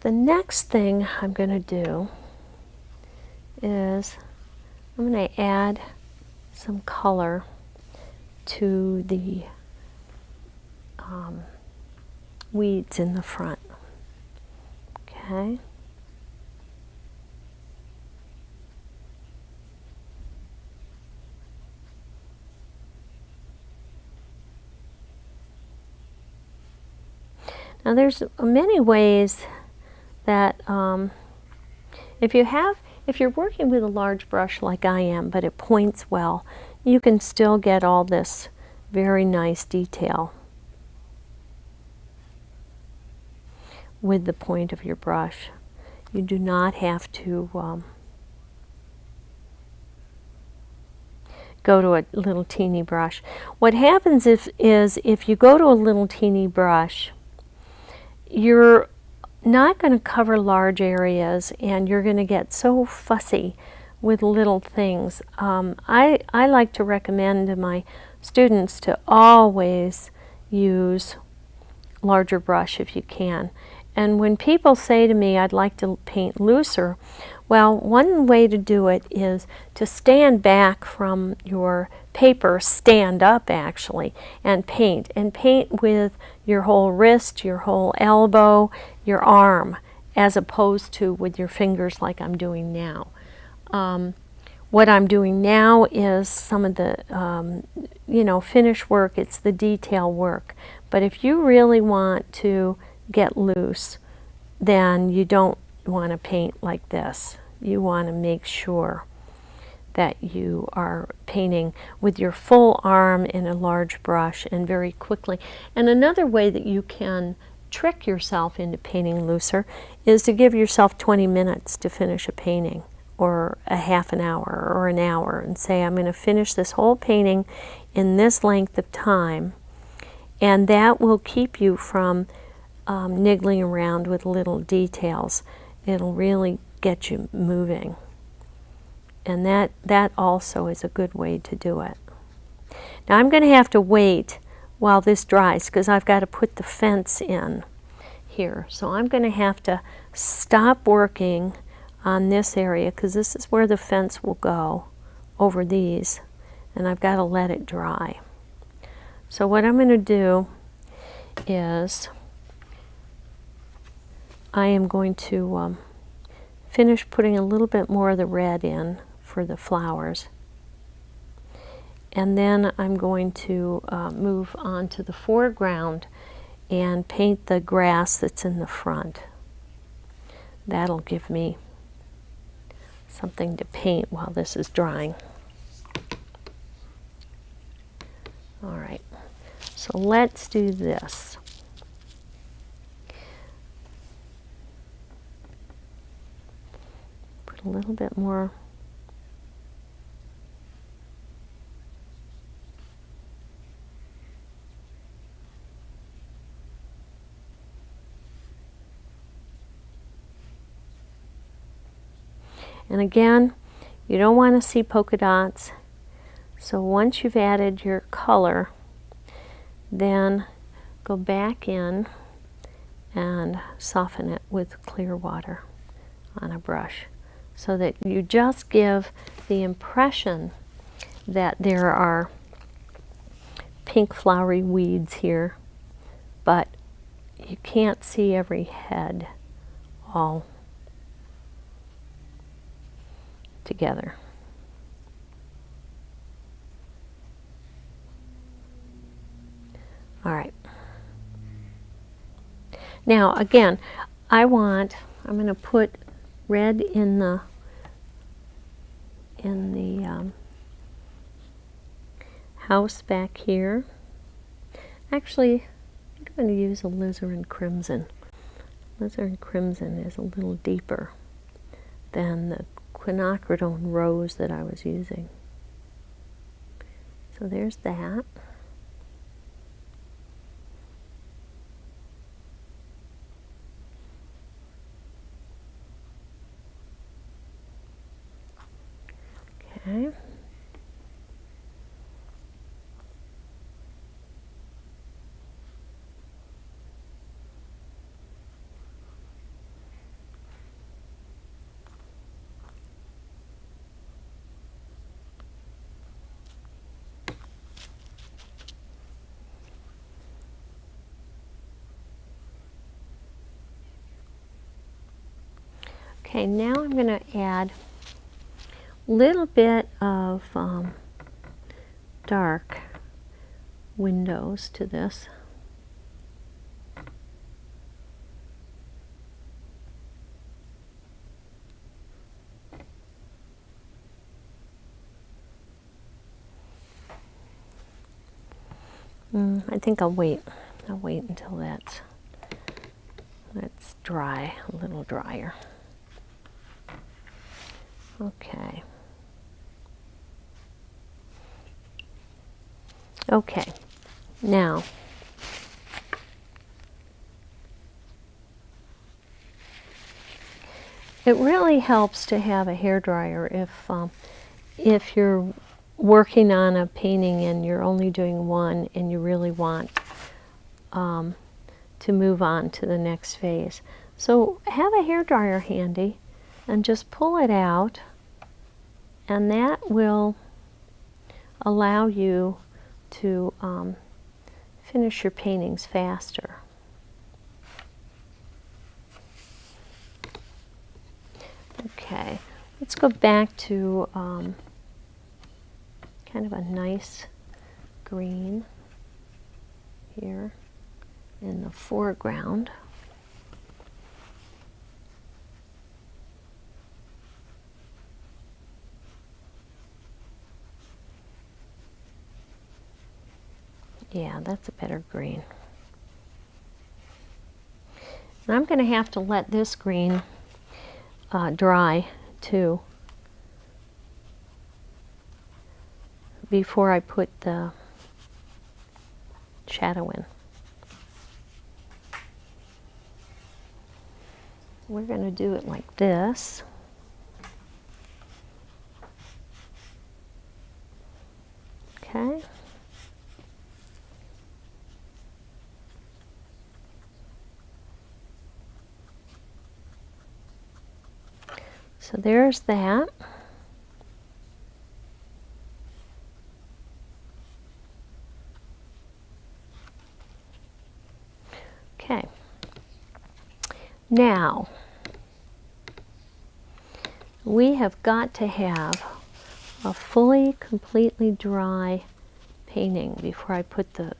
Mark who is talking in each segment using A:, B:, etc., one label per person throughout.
A: the next thing I'm going to do is I'm going to add some color to the weeds in the front. Okay. Now there's many ways that if you're working with a large brush like I am, but it points well, you can still get all this very nice detail with the point of your brush. You do not have to go to a little teeny brush. What happens is if you go to a little teeny brush, you're not going to cover large areas and you're going to get so fussy with little things. I like to recommend to my students to always use larger brush if you can. And when people say to me, I'd like to paint looser, well, one way to do it is to stand back from your paper, stand up actually, and paint. And paint with your whole wrist, your whole elbow, your arm, as opposed to with your fingers like I'm doing now. What I'm doing now is some of the, finish work, it's the detail work. But if you really want to get loose, then you don't want to paint like this. You want to make sure that you are painting with your full arm in a large brush and very quickly. And another way that you can trick yourself into painting looser is to give yourself 20 minutes to finish a painting, or a half an hour or an hour, and say, I'm going to finish this whole painting in this length of time, and that will keep you from niggling around with little details. It'll really get you moving. And that also is a good way to do it. Now I'm going to have to wait while this dries because I've got to put the fence in here. So I'm going to have to stop working on this area because this is where the fence will go over these, and I've got to let it dry. So what I'm going to do is I am going to finish putting a little bit more of the red in for the flowers, and then I'm going to move on to the foreground and paint the grass that's in the front. That'll give me something to paint while this is drying. All right, so let's do this. Put a little bit more . And again, you don't want to see polka dots. So once you've added your color, then go back in and soften it with clear water on a brush, so that you just give the impression that there are pink flowery weeds here, but you can't see every head all together. All right. Now again, I'm going to put red in the house back here. Actually, I think I'm going to use alizarin crimson. Alizarin crimson is a little deeper than the quinacridone rose that I was using. So there's that. Okay. Okay, now I'm going to add a little bit of dark windows to this. I think I'll wait. I'll wait until that's dry, a little drier. Okay. Okay. Now, it really helps to have a hairdryer if you're working on a painting and you're only doing one and you really want to move on to the next phase. So have a hairdryer handy and just pull it out, and that will allow you to finish your paintings faster. Okay, let's go back to kind of a nice green here in the foreground. Yeah, that's a better green. And I'm going to have to let this green dry too before I put the shadow in. We're going to do it like this. Okay. So there's that. Okay. Now, we have got to have a fully, completely dry painting before I put the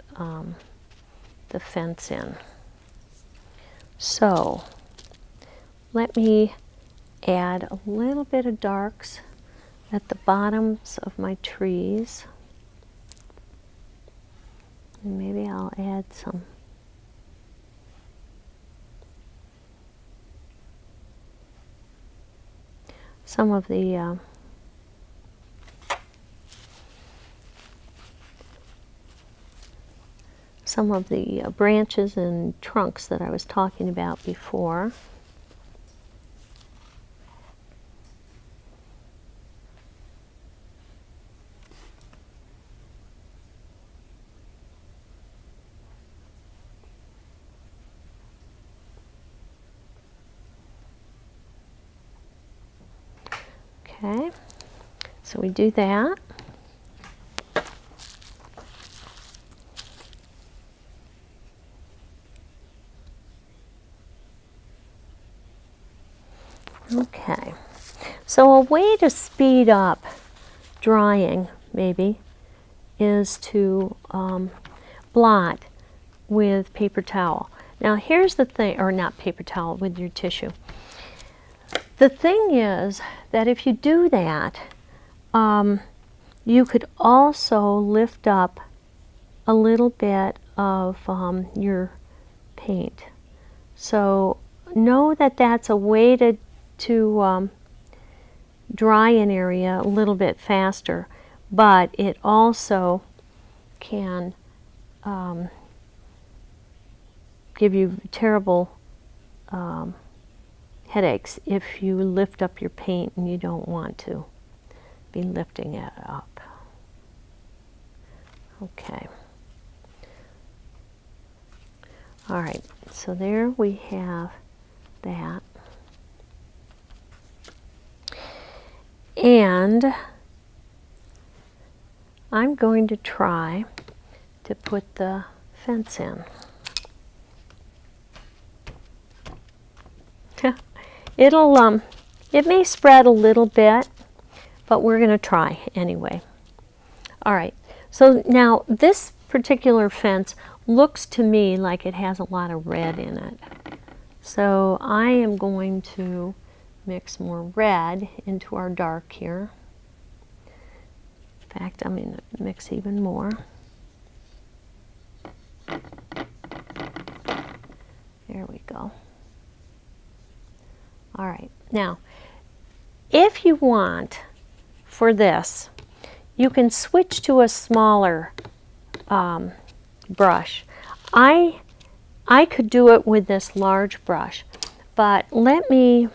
A: fence in. So, let me add a little bit of darks at the bottoms of my trees. And maybe I'll add some of the branches and trunks that I was talking about before. Okay, so we do that. Okay, so a way to speed up drying maybe is to blot with paper towel. Now here's the thing, or not paper towel, with your tissue. The thing is that if you do that, you could also lift up a little bit of your paint. So know that that's a way to dry an area a little bit faster, but it also can give you terrible headaches if you lift up your paint and you don't want to be lifting it up. Okay. All right, so there we have that. And I'm going to try to put the fence in. It may spread a little bit, but we're going to try anyway. All right, so now this particular fence looks to me like it has a lot of red in it. So I am going to mix more red into our dark here. In fact, I'm going to mix even more. There we go. All right, now, if you want for this, you can switch to a smaller brush. I could do it with this large brush, but let me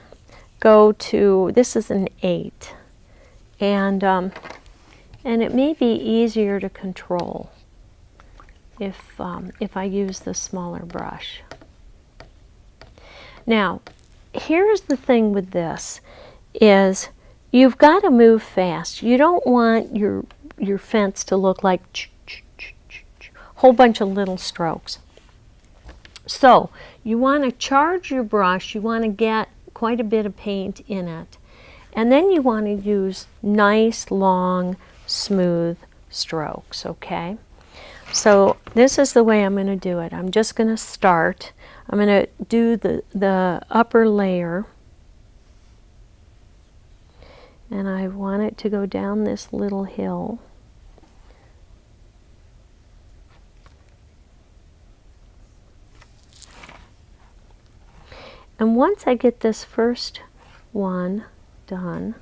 A: go to, this is an 8, and it may be easier to control if I use the smaller brush. Now, here's the thing with this, is you've got to move fast. You don't want your fence to look like whole bunch of little strokes. So you want to charge your brush, you want to get quite a bit of paint in it, and then you want to use nice, long, smooth strokes, okay? So this is the way I'm going to do it. I'm just going to start. I'm going to do the upper layer, and I want it to go down this little hill. And once I get this first one done,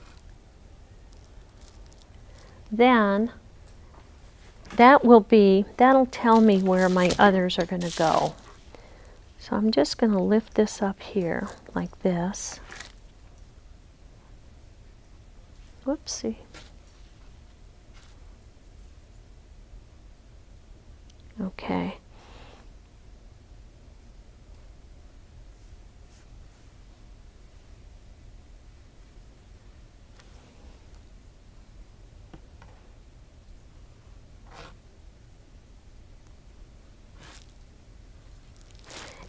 A: then that'll tell me where my others are going to go. So I'm just going to lift this up here like this. Whoopsie. Okay.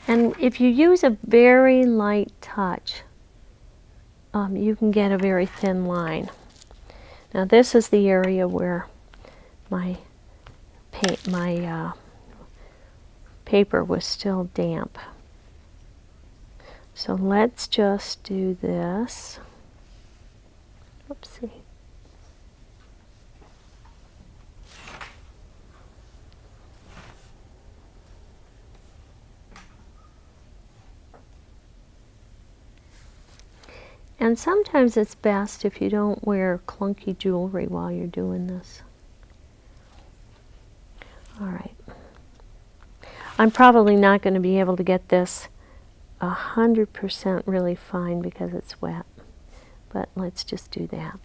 A: And if you use a very light touch, you can get a very thin line. Now this is the area where my paper was still damp. So let's just do this. Oopsie. And sometimes it's best if you don't wear clunky jewelry while you're doing this. All right. I'm probably not going to be able to get this 100% really fine because it's wet, but let's just do that.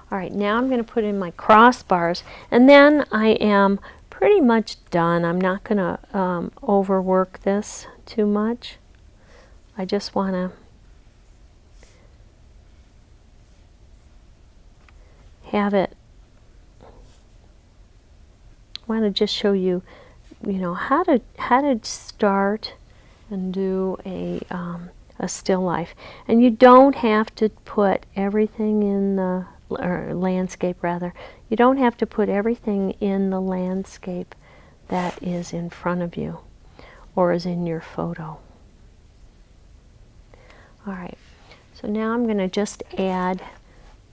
A: All right, now I'm going to put in my crossbars, and then I am pretty much done. I'm not going to overwork this too much. I just want to have it, I want to just show you, how to start and do a still life. And you don't have to put everything in the, or landscape rather, you don't have to put everything in the landscape that is in front of you or is in your photo. All right, so now I'm going to just add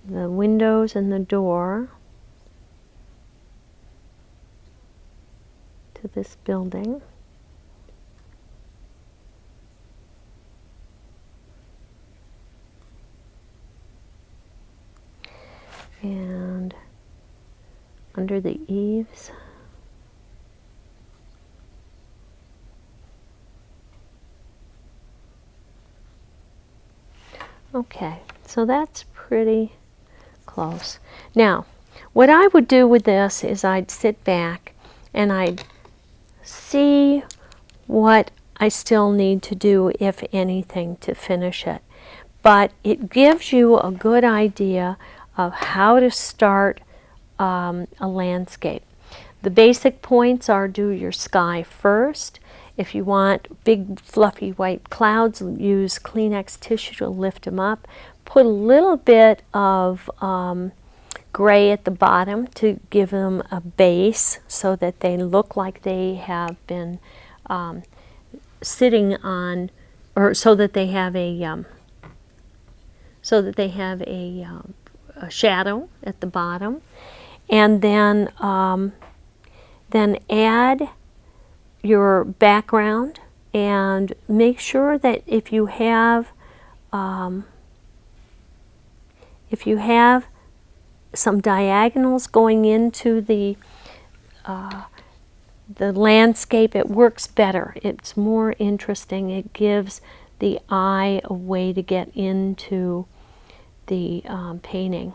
A: the windows and the door to this building. And under the eaves. Okay, so that's pretty close. Now, what I would do with this is I'd sit back and I'd see what I still need to do, if anything, to finish it. But it gives you a good idea of how to start a landscape. The basic points are: do your sky first. If you want big fluffy white clouds, use Kleenex tissue to lift them up. put a little bit of gray at the bottom to give them a base so that they look like they have been sitting on, or so that they have a a shadow at the bottom. And then add your background, and make sure that if you have some diagonals going into the landscape, it works better. It's more interesting. It gives the eye a way to get into the painting.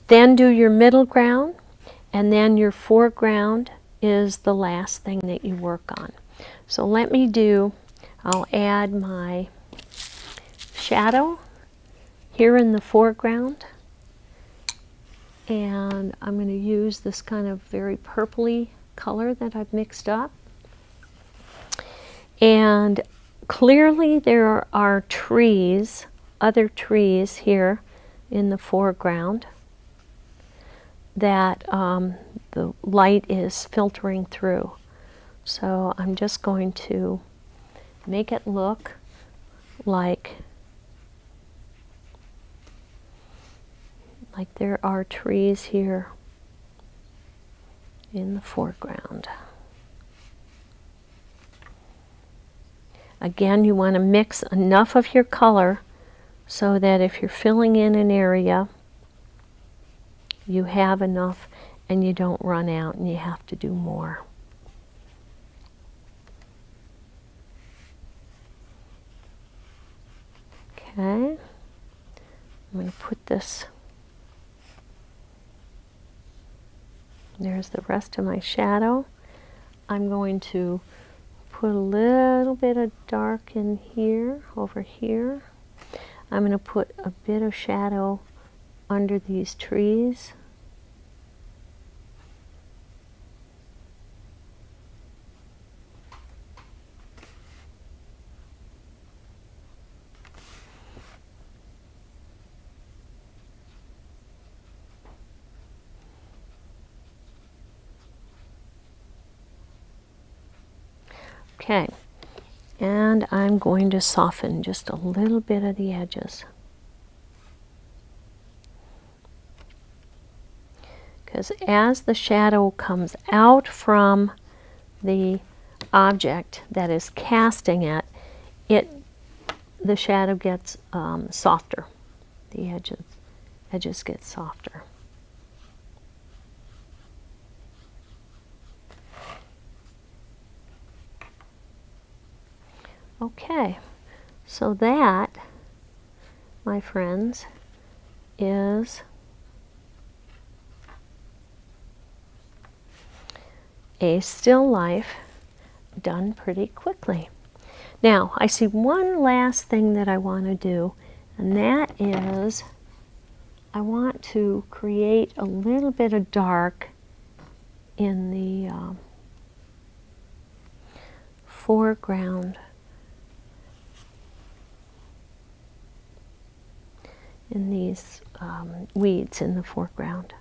A: Then do your middle ground, and then your foreground is the last thing that you work on. So I'll add my shadow here in the foreground, and I'm going to use this kind of very purpley color that I've mixed up. And clearly there are trees, other trees here in the foreground that the light is filtering through. So I'm just going to make it look like there are trees here in the foreground. Again, you want to mix enough of your color so that if you're filling in an area, you have enough and you don't run out and you have to do more. Okay, I'm going to put this, there's the rest of my shadow. I'm going to put a little bit of dark in here, over here. I'm going to put a bit of shadow under these trees. Okay, and I'm going to soften just a little bit of the edges, because as the shadow comes out from the object that is casting it, the shadow gets softer. The edges get softer. Okay, so that, my friends, is a still life done pretty quickly. Now, I see one last thing that I want to do, and that is I want to create a little bit of dark in the foreground, in these weeds in the foreground.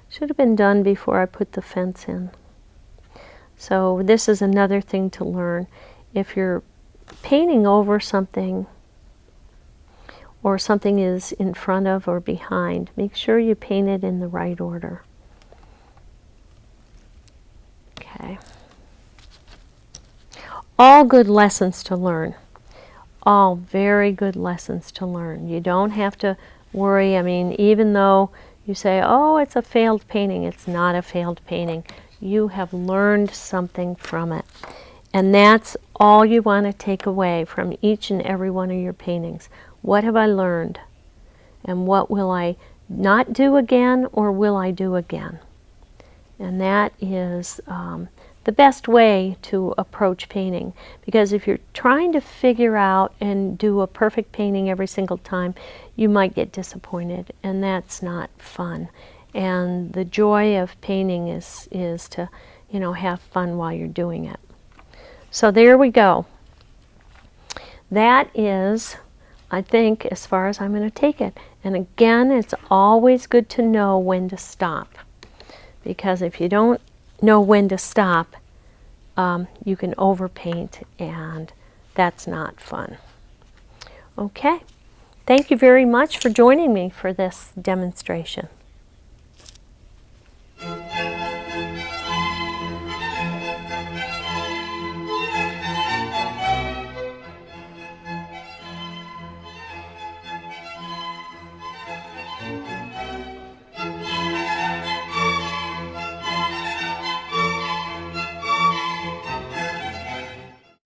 A: Should have been done before I put the fence in. So this is another thing to learn. If you're painting over something, or something is in front of or behind, make sure you paint it in the right order. Okay. All good lessons to learn. All very good lessons to learn. You don't have to worry. I mean, even though you say, oh, it's a failed painting, it's not a failed painting. You have learned something from it. And that's all you want to take away from each and every one of your paintings. What have I learned? And what will I not do again, or will I do again? And that is the best way to approach painting, because if you're trying to figure out and do a perfect painting every single time, you might get disappointed, and that's not fun. And the joy of painting is to, have fun while you're doing it. So there we go. That is, I think, as far as I'm going to take it. And again, it's always good to know when to stop, because if you don't know when to stop, you can overpaint, and that's not fun. Okay, thank you very much for joining me for this demonstration.